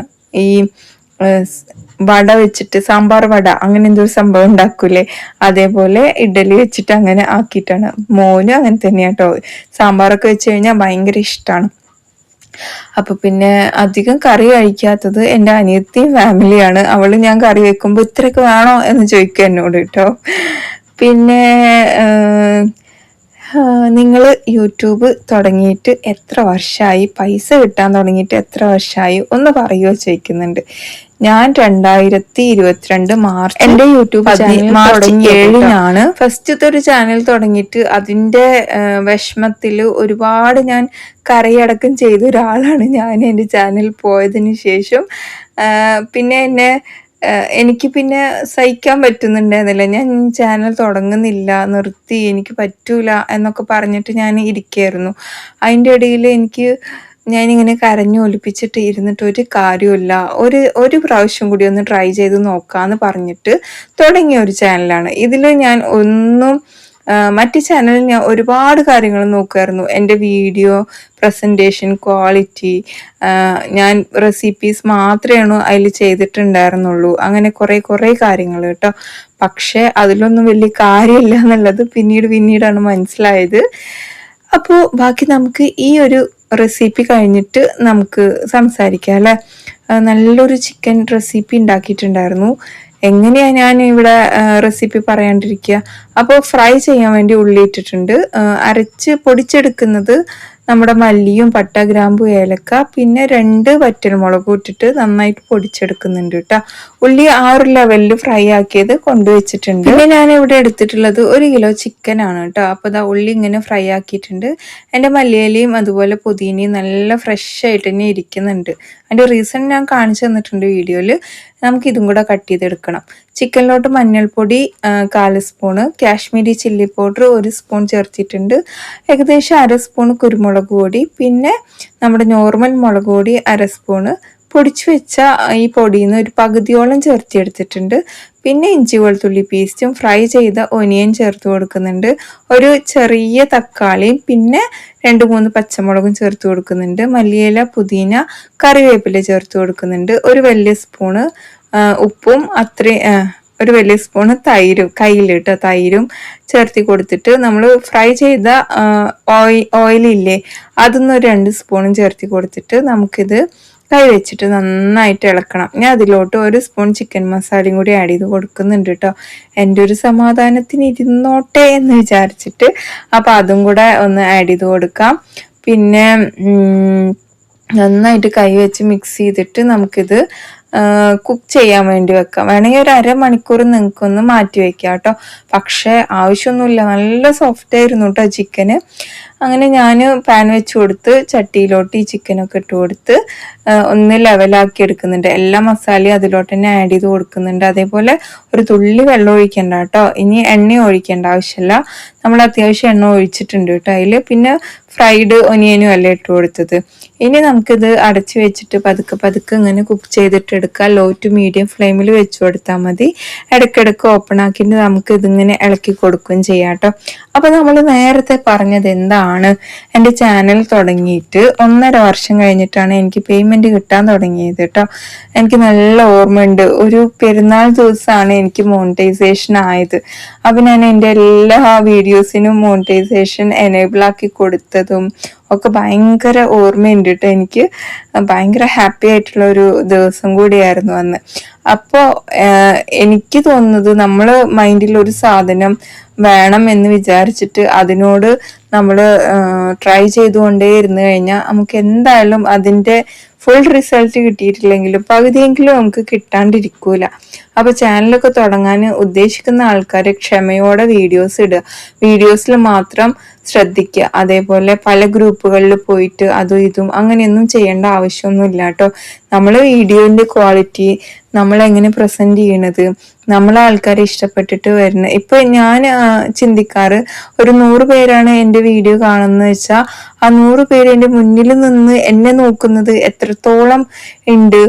ഈ വട വെച്ചിട്ട്, സാമ്പാർ വട അങ്ങനെ എന്തോ ഒരു സംഭവം ഉണ്ടാക്കൂലേ, അതേപോലെ ഇഡലി വെച്ചിട്ട് അങ്ങനെ ആക്കിയിട്ടാണ്. മോനും അങ്ങനെ തന്നെയാട്ടോ. സാമ്പാറൊക്കെ വെച്ച് കഴിഞ്ഞാൽ ഭയങ്കര ഇഷ്ടമാണ്. അപ്പൊ പിന്നെ അധികം കറി കഴിക്കാത്തത് എൻ്റെ അനിയത്തിയും ഫാമിലിയാണ്. അവള് ഞാൻ കറി വെക്കുമ്പോൾ ഇത്രയൊക്കെ വേണോ എന്ന് ചോദിക്കുക എന്നോട് കേട്ടോ. പിന്നെ നിങ്ങൾ യൂട്യൂബ് തുടങ്ങിയിട്ട് എത്ര വർഷമായി, പൈസ കിട്ടാൻ തുടങ്ങിയിട്ട് എത്ര വർഷമായി ഒന്ന് പറയുമോ ചോദിക്കുന്നുണ്ട്. ഞാൻ 2022 മാർച്ച് എൻ്റെ യൂട്യൂബ് ചാനൽ മാർച്ച് 7-നാണ് ഫസ്റ്റത്തെ ഒരു ചാനൽ തുടങ്ങിയിട്ട് അതിൻ്റെ വിഷമത്തിൽ ഒരുപാട് ഞാൻ കരയടക്കം ചെയ്ത ഒരാളാണ് ഞാൻ. എൻ്റെ ചാനൽ പോയതിന് ശേഷം പിന്നെ എനിക്ക് പിന്നെ സഹിക്കാൻ പറ്റുന്നുണ്ടായിരുന്നില്ല. ഞാൻ ചാനൽ തുടങ്ങുന്നില്ല, നിർത്തി, എനിക്ക് പറ്റൂല എന്നൊക്കെ പറഞ്ഞിട്ട് ഞാൻ ഇരിക്കുകയായിരുന്നു. അതിൻ്റെ ഇടയിൽ ഞാനിങ്ങനെ കരഞ്ഞു ഒലിപ്പിച്ചിട്ട് ഇരുന്നിട്ട് ഒരു കാര്യമില്ല, ഒരു പ്രാവശ്യം കൂടി ഒന്ന് ട്രൈ ചെയ്ത് നോക്കാമെന്ന് പറഞ്ഞിട്ട് തുടങ്ങിയ ഒരു ചാനലാണ്. ഇതിൽ ഞാൻ മറ്റു ചാനലിൽ ഞാൻ ഒരുപാട് കാര്യങ്ങൾ നോക്കുമായിരുന്നു. എൻ്റെ വീഡിയോ പ്രസൻറ്റേഷൻ ക്വാളിറ്റി, ഞാൻ റെസിപ്പീസ് മാത്രമേ അതിൽ ചെയ്തിട്ടുണ്ടായിരുന്നുള്ളൂ. അങ്ങനെ കുറേ കാര്യങ്ങൾ കേട്ടോ. പക്ഷെ അതിലൊന്നും വലിയ കാര്യമില്ല എന്നുള്ളത് പിന്നീടാണ് മനസ്സിലായത്. അപ്പോൾ ബാക്കി നമുക്ക് ഈ ഒരു റെസിപ്പി കഴിഞ്ഞിട്ട് നമുക്ക് സംസാരിക്കാം അല്ലേ. നല്ലൊരു ചിക്കൻ റെസിപ്പി ഉണ്ടാക്കിയിട്ടുണ്ടായിരുന്നു. എങ്ങനെയാ ഞാൻ ഇവിടെ റെസിപ്പി പറയാണ്ടിരിക്കുക. അപ്പോൾ ഫ്രൈ ചെയ്യാൻ വേണ്ടി ഉള്ളി ഇട്ടിട്ടുണ്ട്. അരച്ച് പൊടിച്ചെടുക്കുന്നത് നമ്മുടെ മല്ലിയും പട്ട, ഗ്രാമ്പു, ഏലക്ക, പിന്നെ 2 വറ്റൽമുളകും ഇട്ടിട്ട് നന്നായിട്ട് പൊടിച്ചെടുക്കുന്നുണ്ട് കേട്ടോ. ഉള്ളി ആ ഒരു ലെവലിൽ ഫ്രൈ ആക്കിയത് കൊണ്ടുവച്ചിട്ടുണ്ട്. പിന്നെ ഞാൻ ഇവിടെ എടുത്തിട്ടുള്ളത് 1 കിലോ ചിക്കൻ ആണ് കേട്ടോ. അപ്പോൾ ഇതാ ഉള്ളി ഇങ്ങനെ ഫ്രൈ ആക്കിയിട്ടുണ്ട്. എൻ്റെ മല്ലിയിലയും അതുപോലെ പുതിനയും നല്ല ഫ്രഷ് ആയിട്ട് തന്നെ ഇരിക്കുന്നുണ്ട്. അതിൻ്റെ റീസൺ ഞാൻ കാണിച്ചു തന്നിട്ടുണ്ട് വീഡിയോയിൽ. നമുക്ക് ഇതും കൂടെ കട്ട് ചെയ്തെടുക്കണം. ചിക്കനിലോട്ട് മഞ്ഞൾപ്പൊടി 1/4 spoon, Kashmiri chilli powder 1 spoon ചേർത്തിട്ടുണ്ട്, ഏകദേശം 1/2 സ്പൂൺ കുരുമുളക് പൊടി, പിന്നെ നമ്മുടെ നോർമൽ മുളക് പൊടി 1/2 സ്പൂണ്, പൊടിച്ചു വെച്ച ഈ പൊടിയിൽ നിന്ന് ഒരു പകുതിയോളം ചേർത്തെടുത്തിട്ടുണ്ട്. പിന്നെ ഇഞ്ചി വെളുത്തുള്ളി പേസ്റ്റും ഫ്രൈ ചെയ്ത ഒനിയൻ ചേർത്ത് കൊടുക്കുന്നുണ്ട്, ഒരു ചെറിയ തക്കാളിയും പിന്നെ 2-3 പച്ചമുളകും ചേർത്ത് കൊടുക്കുന്നുണ്ട്, മല്ലിയില, പുതിന, കറിവേപ്പില ചേർത്ത് കൊടുക്കുന്നുണ്ട്, ഒരു വലിയ സ്പൂണ് ഉപ്പും ഒരു വലിയ സ്പൂണ് തൈരും ചേർത്തി കൊടുത്തിട്ട് നമ്മൾ ഫ്രൈ ചെയ്ത ഓയിലില്ലേ അതൊന്ന് 2 സ്പൂണും ചേർത്തി കൊടുത്തിട്ട് നമുക്കിത് കൈ വെച്ചിട്ട് നന്നായിട്ട് ഇളക്കണം. ഞാൻ അതിലോട്ട് 1 സ്പൂൺ ചിക്കൻ മസാലയും കൂടി ആഡ് ചെയ്ത് കൊടുക്കുന്നുണ്ട് കേട്ടോ. എൻ്റെ ഒരു സമാധാനത്തിന് ഇരുന്നോട്ടെ എന്ന് വിചാരിച്ചിട്ട്. അപ്പം അതും കൂടെ ഒന്ന് ആഡ് ചെയ്ത് കൊടുക്കാം. പിന്നെ നന്നായിട്ട് കൈ വെച്ച് മിക്സ് ചെയ്തിട്ട് നമുക്കിത് കുക്ക് ചെയ്യാൻ വേണ്ടി വെക്കാം. വേണമെങ്കിൽ ഒരു 1/2 മണിക്കൂർ നിങ്ങൾക്കൊന്ന് മാറ്റി വെക്കാം കേട്ടോ. പക്ഷെ ആവശ്യമൊന്നുമില്ല, നല്ല സോഫ്റ്റ് ആയിരുന്നു കേട്ടോ ചിക്കന്. അങ്ങനെ ഞാൻ പാൻ വെച്ച് കൊടുത്ത് ചട്ടിയിലോട്ട് ഈ ചിക്കനൊക്കെ ഇട്ട് കൊടുത്ത് ഒന്ന് ലെവലാക്കി എടുക്കുന്നുണ്ട്. എല്ലാ മസാലയും അതിലോട്ട് തന്നെ ആഡ് ചെയ്ത് കൊടുക്കുന്നുണ്ട്. അതേപോലെ ഒരു തുള്ളി വെള്ളം ഒഴിക്കണ്ട കേട്ടോ. ഇനി എണ്ണ ഒഴിക്കേണ്ട ആവശ്യമില്ല, നമ്മൾ അത്യാവശ്യം എണ്ണ ഒഴിച്ചിട്ടുണ്ട് കേട്ടോ അതിൽ. പിന്നെ ഫ്രൈഡ് ഒനിയനും അല്ലേ ഇട്ട് കൊടുത്തത്. ഇനി നമുക്കിത് അടച്ചു വെച്ചിട്ട് പതുക്കെ ഇങ്ങനെ കുക്ക് ചെയ്തിട്ട് എടുക്കാം. ലോ ടു മീഡിയം ഫ്ലെയിമിൽ വെച്ച് കൊടുത്താൽ മതി. ഇടയ്ക്കിടയ്ക്ക് ഓപ്പൺ ആക്കിയിട്ട് നമുക്ക് ഇതിങ്ങനെ ഇളക്കി കൊടുക്കുകയും ചെയ്യാം കേട്ടോ. അപ്പൊ നമ്മൾ നേരത്തെ പറഞ്ഞത് എന്താണ്, എൻ്റെ ചാനൽ തുടങ്ങിയിട്ട് 1.5 വർഷം കഴിഞ്ഞിട്ടാണ് എനിക്ക് പേയ്മെന്റ് കിട്ടാൻ തുടങ്ങിയത് കേട്ടോ. എനിക്ക് നല്ല ഓർമ്മയുണ്ട്, ഒരു പെരുന്നാൾ ദിവസമാണ് എനിക്ക് മോണിറ്റൈസേഷൻ ആയത്. അപ്പൊ ഞാൻ എൻ്റെ എല്ലാ വീഡിയോസിനും മോണിറ്റൈസേഷൻ എനേബിൾ ആക്കി കൊടുത്തതും ഒക്കെ ഭയങ്കര ഓർമ്മയുണ്ട് കേട്ടോ. എനിക്ക് ഭയങ്കര ഹാപ്പി ആയിട്ടുള്ള ഒരു ദിവസം കൂടിയായിരുന്നു അന്ന്. അപ്പോൾ എനിക്ക് തോന്നുന്നത് നമ്മൾ മൈൻഡിൽ ഒരു സാധനം വേണം എന്ന് വിചാരിച്ചിട്ട് അതിനോട് നമ്മൾ ട്രൈ ചെയ്തുകൊണ്ടേ ഇരുന്ന് കഴിഞ്ഞാൽ നമുക്ക് എന്തായാലും അതിൻ്റെ ഫുൾ റിസൾട്ട് കിട്ടിയിട്ടില്ലെങ്കിലും പകുതിയെങ്കിലും നമുക്ക് കിട്ടാണ്ടിരിക്കൂല. അപ്പൊ ചാനലൊക്കെ തുടങ്ങാൻ ഉദ്ദേശിക്കുന്ന ആൾക്കാരെ ക്ഷമയോടെ വീഡിയോസ് ഇടുക, വീഡിയോസിൽ മാത്രം ശ്രദ്ധിക്കുക. അതേപോലെ പല ഗ്രൂപ്പുകളിൽ പോയിട്ട് അതും ഇതും അങ്ങനെയൊന്നും ചെയ്യേണ്ട ആവശ്യമൊന്നുമില്ല കേട്ടോ. നമ്മൾ വീഡിയോന്റെ ക്വാളിറ്റി, നമ്മൾ എങ്ങനെ പ്രസന്റ് ചെയ്യണത്, നമ്മളെ ആൾക്കാരെ ഇഷ്ടപ്പെട്ടിട്ട് വരുന്നത്. ഇപ്പൊ ഞാൻ ചിന്തിക്കാറ്, ഒരു 100 പേരാണ് എൻ്റെ വീഡിയോ കാണുന്നത് വെച്ചാൽ ആ 100 പേര് എൻ്റെ മുന്നിൽ നിന്ന് എന്നെ നോക്കുന്നത് എത്രത്തോളം ഉണ്ട്.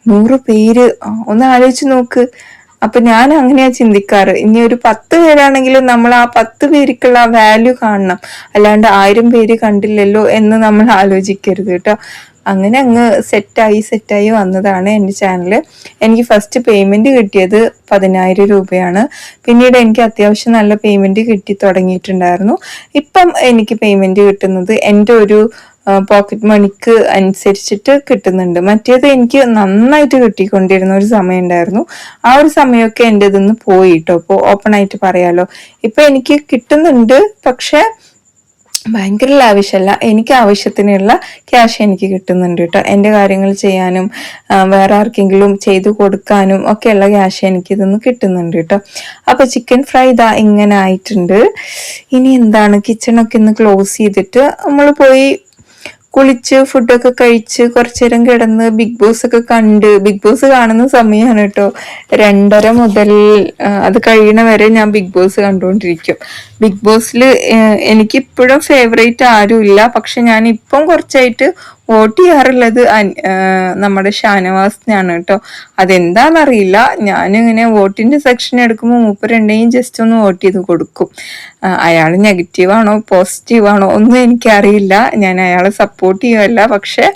100 പേര് ഒന്ന് ആലോചിച്ച് നോക്ക്. അപ്പൊ ഞാൻ അങ്ങനെയാ ചിന്തിക്കാറ്. ഇനി ഒരു 10 പേരാണെങ്കിലും നമ്മൾ ആ 10 പേർക്കുള്ള ആ വാല്യൂ കാണണം, അല്ലാണ്ട് 1000 പേര് കണ്ടില്ലല്ലോ എന്ന് നമ്മൾ ആലോചിക്കരുത് കേട്ടോ. അങ്ങനെ അങ്ങ് സെറ്റായി വന്നതാണ് എൻ്റെ ചാനൽ. എനിക്ക് ഫസ്റ്റ് പേയ്മെന്റ് കിട്ടിയത് 10,000 രൂപയാണ്. പിന്നീട് എനിക്ക് അത്യാവശ്യം നല്ല പേയ്മെന്റ് കിട്ടി തുടങ്ങിയിട്ടുണ്ടായിരുന്നു. ഇപ്പം എനിക്ക് പേയ്മെന്റ് കിട്ടുന്നത് എൻ്റെ ഒരു പോക്കറ്റ് മണിക്ക് അനുസരിച്ചിട്ട് കിട്ടുന്നുണ്ട്. മറ്റേത് എനിക്ക് നന്നായിട്ട് കിട്ടിക്കൊണ്ടിരുന്ന ഒരു സമയം ഉണ്ടായിരുന്നു. ആ ഒരു സമയമൊക്കെ എൻ്റെ ഇതൊന്ന് പോയി കേട്ടോ. ഇപ്പോൾ ഓപ്പൺ ആയിട്ട് പറയാലോ, ഇപ്പൊ എനിക്ക് കിട്ടുന്നുണ്ട്, പക്ഷെ ഭയങ്കര ലാവിഷല്ല, എനിക്ക് ആവശ്യത്തിനുള്ള ക്യാഷ് എനിക്ക് കിട്ടുന്നുണ്ട് കേട്ടോ. എൻ്റെ കാര്യങ്ങൾ ചെയ്യാനും വേറെ ആർക്കെങ്കിലും ചെയ്തു കൊടുക്കാനും ഒക്കെയുള്ള ക്യാഷ് എനിക്ക് ഇതൊന്ന് കിട്ടുന്നുണ്ട് കേട്ടോ. അപ്പൊ ചിക്കൻ ഫ്രൈ ഇതാ ഇങ്ങനെ ആയിട്ടുണ്ട്. ഇനി എന്താണ്, കിച്ചണൊക്കെ ഒന്ന് ക്ലോസ് ചെയ്തിട്ട് നമ്മൾ പോയി കുളിച്ച് ഫുഡൊക്കെ കഴിച്ച് കുറച്ചു നേരം കിടന്ന് ബിഗ് ബോസ് ഒക്കെ കണ്ട്, ബിഗ് ബോസ് കാണുന്ന സമയമാണ് കേട്ടോ 2:30 മുതൽ അത് കഴിയണ വരെ ഞാൻ ബിഗ് ബോസ് കണ്ടുകൊണ്ടിരിക്കും. ബിഗ് ബോസിൽ എനിക്കിപ്പോഴും ഫേവറേറ്റ് ആരുമില്ല, പക്ഷെ ഞാൻ ഇപ്പം കുറച്ചായിട്ട് വോട്ട് ചെയ്യാറുള്ളത് നമ്മുടെ ഷാനവാസിനാണ് കേട്ടോ. അതെന്താണെന്നറിയില്ല, ഞാനിങ്ങനെ വോട്ടിന്റെ സെക്ഷൻ എടുക്കുമ്പോൾ മൂപ്പരുണ്ടെങ്കിൽ ജസ്റ്റ് ഒന്ന് വോട്ട് ചെയ്ത് കൊടുക്കും. അയാൾ നെഗറ്റീവാണോ പോസിറ്റീവാണോ ഒന്നും എനിക്കറിയില്ല, ഞാൻ അയാളെ സപ്പോർട്ട് ചെയ്യുമല്ല, പക്ഷെ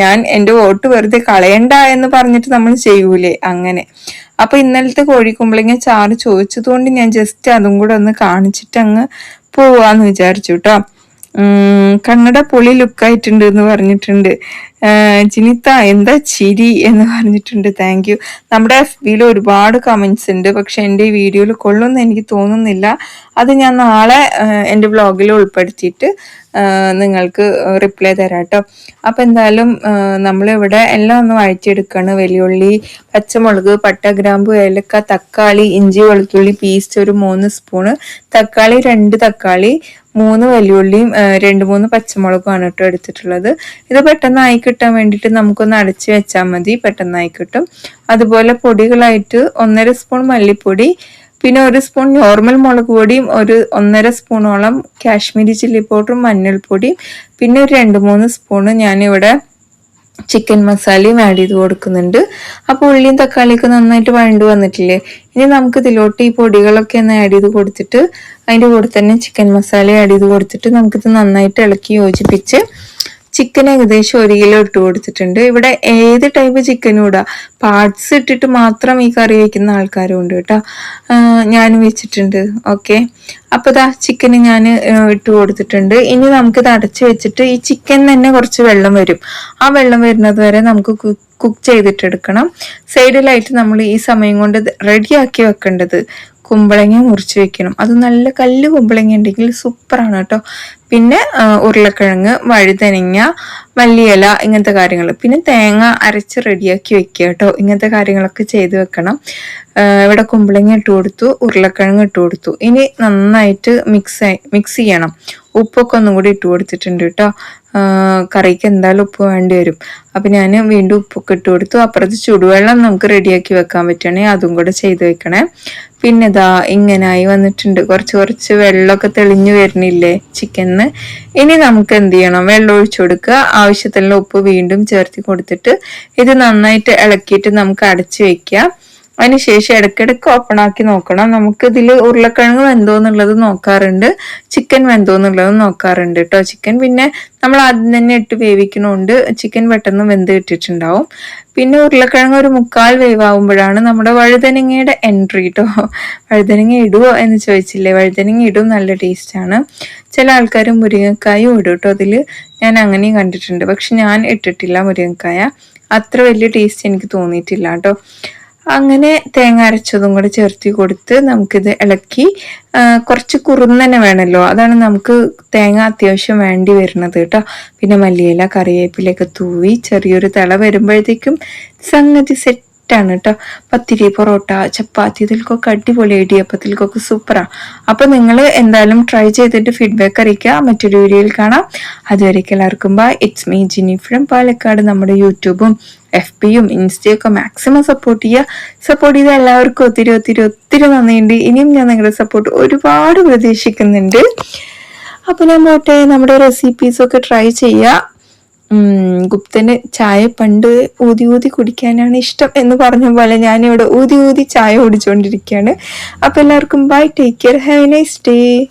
ഞാൻ എൻ്റെ വോട്ട് വെറുതെ കളയണ്ട എന്ന് പറഞ്ഞിട്ട് നമ്മൾ ചെയ്യൂലേ, അങ്ങനെ. അപ്പൊ ഇന്നലത്തെ കോഴിക്കുമ്പളങ്ങ ചാറ് ചോദിച്ചതുകൊണ്ട് ഞാൻ ജസ്റ്റ് അതും കൂടെ ഒന്ന് കാണിച്ചിട്ട് അങ്ങ് പോവാന്ന് വിചാരിച്ചു കേട്ടോ. കണ്ണട പൊളി ലുക്കായിട്ടുണ്ട് എന്ന് പറഞ്ഞിട്ടുണ്ട്. ജിനിത്ത എന്താ ചിരി എന്ന് പറഞ്ഞിട്ടുണ്ട്. Thank you. നമ്മുടെ FB ഒരുപാട് കമന്റ്സ് ഉണ്ട്, പക്ഷെ എൻ്റെ ഈ വീഡിയോയിൽ കൊള്ളുമെന്ന് എനിക്ക് തോന്നുന്നില്ല. അത് ഞാൻ നാളെ എൻ്റെ വ്ളോഗിൽ ഉൾപ്പെടുത്തിയിട്ട് നിങ്ങൾക്ക് റിപ്ലൈ തരാം കേട്ടോ. അപ്പൊ എന്തായാലും നമ്മളിവിടെ എല്ലാം ഒന്ന് വഴറ്റിയെടുക്കാണ്. വെല്ലുള്ളി, പച്ചമുളക്, പട്ട, ഗ്രാമ്പു, ഏലക്ക, തക്കാളി, ഇഞ്ചി, വെളുത്തുള്ളി പേസ്റ്റ് ഒരു 3 സ്പൂണ്, തക്കാളി 2 തക്കാളി, 3 വെല്ലുള്ളിയും 2-3 പച്ചമുളകുമാണ് കേട്ടോ എടുത്തിട്ടുള്ളത്. ഇത് പെട്ടെന്നായി കിട്ടാൻ വേണ്ടിയിട്ട് നമുക്കൊന്ന് അടച്ചു വെച്ചാൽ മതി, പെട്ടെന്നായി കിട്ടും. അതുപോലെ പൊടികളായിട്ട് 1.5 സ്പൂൺ മല്ലിപ്പൊടി, പിന്നെ 1 സ്പൂൺ നോർമൽ മുളക് പൊടിയും, 1.5 സ്പൂണോളം കാശ്മീരി ചില്ലി പൗഡറും മഞ്ഞൾപ്പൊടിയും, പിന്നെ ഒരു 2-3 സ്പൂണ് ഞാനിവിടെ ചിക്കൻ മസാലയും ആഡ് ചെയ്ത് കൊടുക്കുന്നുണ്ട്. അപ്പോൾ ഉള്ളിയും തക്കാളിയൊക്കെ നന്നായിട്ട് വഴണ്ടു വന്നിട്ടില്ലേ, ഇനി നമുക്ക് ഇതിലോട്ട് ഈ പൊടികളൊക്കെ ഒന്ന് ആഡ് ചെയ്ത് കൊടുത്തിട്ട് അതിൻ്റെ കൂടെ തന്നെ ചിക്കൻ മസാല ആഡ് ചെയ്ത് കൊടുത്തിട്ട് നമുക്കിത് നന്നായിട്ട് ഇളക്കി യോജിപ്പിച്ച് ചിക്കൻ ഏകദേശം 1 കിലോ ഇട്ട് കൊടുത്തിട്ടുണ്ട്. ഇവിടെ ഏത് ടൈപ്പ് ചിക്കനും ഇടാം, പാർട്സ് ഇട്ടിട്ട് മാത്രം ഈ കറി വയ്ക്കുന്ന ആൾക്കാരും ഉണ്ട് കേട്ടോ, ഞാനും വെച്ചിട്ടുണ്ട്. ഓക്കെ, അപ്പൊ ഇതാ ചിക്കന് ഞാൻ ഇട്ട് കൊടുത്തിട്ടുണ്ട്. ഇനി നമുക്കിത് അടച്ചു വെച്ചിട്ട് ഈ ചിക്കൻ തന്നെ കുറച്ച് വെള്ളം വരും, ആ വെള്ളം വരുന്നത് വരെ നമുക്ക് കുക്ക് ചെയ്തിട്ടെടുക്കണം. സൈഡിലായിട്ട് നമ്മൾ ഈ സമയം കൊണ്ട് റെഡിയാക്കി വെക്കേണ്ടത് കുമ്പളങ്ങ മുറിച്ച് വെക്കണം. അത് നല്ല കല്ല് കുമ്പളങ്ങ ഉണ്ടെങ്കിൽ സൂപ്പറാണ് കേട്ടോ. പിന്നെ ഉരുളക്കിഴങ്ങ്, വഴുതനങ്ങ, മല്ലിയില, ഇങ്ങനത്തെ കാര്യങ്ങൾ, പിന്നെ തേങ്ങ അരച്ച് റെഡിയാക്കി വെക്കുക കേട്ടോ. ഇങ്ങനത്തെ കാര്യങ്ങളൊക്കെ ചെയ്ത് വെക്കണം. ഇവിടെ കുമ്പളങ്ങ ഇട്ട് കൊടുത്തു, ഉരുളക്കിഴങ്ങ് ഇട്ട് കൊടുത്തു. ഇനി നന്നായിട്ട് മിക്സ് ചെയ്യണം. ഉപ്പൊക്കെ ഒന്നും കൂടി ഇട്ട് കൊടുത്തിട്ടുണ്ട് കേട്ടോ. കറിക്ക് എന്തായാലും ഉപ്പ് വേണ്ടി വരും. അപ്പൊ ഞാൻ വീണ്ടും ഉപ്പൊക്കെ ഇട്ട് കൊടുത്തു. അപ്പുറത്ത് ചുടുവെള്ളം നമുക്ക് റെഡിയാക്കി വെക്കാൻ പറ്റുകയാണെങ്കിൽ അതും കൂടെ ചെയ്ത് വെക്കണേ. പിന്നെ ഇതാ ഇങ്ങനായി വന്നിട്ടുണ്ട്. കുറച്ച് വെള്ളമൊക്കെ തെളിഞ്ഞു വരുന്നില്ലേ ചിക്കനിന്ന്. ഇനി നമുക്ക് എന്ത് ചെയ്യണം, വെള്ളം ഒഴിച്ചു കൊടുക്കുക. ആവശ്യത്തിനുള്ള ഉപ്പ് വീണ്ടും ചേർത്തി കൊടുത്തിട്ട് ഇത് നന്നായിട്ട് ഇളക്കിയിട്ട് നമുക്ക് അടച്ചു വെക്കുക. അതിനുശേഷം ഇടയ്ക്കിടയ്ക്ക് ഓപ്പൺ ആക്കി നോക്കണം. നമുക്ക് ഇതിൽ ഉരുളക്കിഴങ്ങ് വെന്തോന്നുള്ളത് നോക്കാറുണ്ട്, ചിക്കൻ വെന്തോന്നുള്ളത് നോക്കാറുണ്ട് കേട്ടോ. ചിക്കൻ പിന്നെ നമ്മൾ ആദ്യം തന്നെ ഇട്ട് വേവിക്കണോണ്ട് ചിക്കൻ പെട്ടെന്ന് വെന്ത് കിട്ടിയിട്ടുണ്ടാവും. പിന്നെ ഉരുളക്കിഴങ്ങ് ഒരു 1/4 വേവാകുമ്പോഴാണ് നമ്മുടെ വഴുതനങ്ങയുടെ എൻട്രി കേട്ടോ. വഴുതനങ്ങ ഇടുവോ എന്ന് ചോദിച്ചില്ലേ, വഴുതനങ്ങ ഇടും, നല്ല ടേസ്റ്റാണ്. ചില ആൾക്കാർ മുരിങ്ങക്കായും ഇടും കേട്ടോ അതിൽ, ഞാൻ അങ്ങനെയും കണ്ടിട്ടുണ്ട്. പക്ഷെ ഞാൻ ഇട്ടിട്ടില്ല മുരിങ്ങക്കായ, അത്ര വലിയ ടേസ്റ്റ് എനിക്ക് തോന്നിയിട്ടില്ല കേട്ടോ. അങ്ങനെ തേങ്ങ അരച്ചതും കൂടെ ചേർത്തി കൊടുത്ത് നമുക്കിത് ഇളക്കി, കുറച്ച് കുറുന്നനെ വേണമല്ലോ, അതാണ് നമുക്ക് തേങ്ങ അത്യാവശ്യം വേണ്ടി വരുന്നത് കേട്ടോ. പിന്നെ മല്ലിയില, കറിവേപ്പിലൊക്കെ തൂവി ചെറിയൊരു തിള വരുമ്പോഴത്തേക്കും സംഗതി സെറ്റാണ് കേട്ടോ. പത്തിരി, പൊറോട്ട, ചപ്പാത്തി ഇതിൽക്കൊക്കെ അടിപൊളി, ഇടിയപ്പത്തിൽക്കൊക്കെ സൂപ്പറാ. അപ്പൊ നിങ്ങൾ എന്തായാലും ട്രൈ ചെയ്തിട്ട് ഫീഡ്ബാക്ക് അറിയിക്കുക. മറ്റൊരു വീഡിയോയിൽ കാണാം. അതുവരേക്കും എല്ലാവർക്കും bye. It's me Jini from Palakkad. നമ്മുടെ യൂട്യൂബും FBയും ഇൻസ്റ്റയും ഒക്കെ മാക്സിമം സപ്പോർട്ട് ചെയ്ത എല്ലാവർക്കും ഒത്തിരി നന്ദിയുണ്ട്. ഇനിയും ഞാൻ നിങ്ങളുടെ സപ്പോർട്ട് ഒരുപാട് പ്രതീക്ഷിക്കുന്നുണ്ട്. അപ്പൊ ഞാൻ പോട്ടെ, നമ്മുടെ റെസിപ്പീസ് ഒക്കെ ട്രൈ ചെയ്യുക. ഗുപ്തന് ചായ പണ്ട് ഊതി ഊതി കുടിക്കാനാണ് ഇഷ്ടം എന്ന് പറഞ്ഞ പോലെ ഞാനിവിടെ ഊതി ഊതി ചായ കുടിച്ചുകൊണ്ടിരിക്കുകയാണ്. അപ്പൊ എല്ലാവർക്കും bye, take care, have a nice day.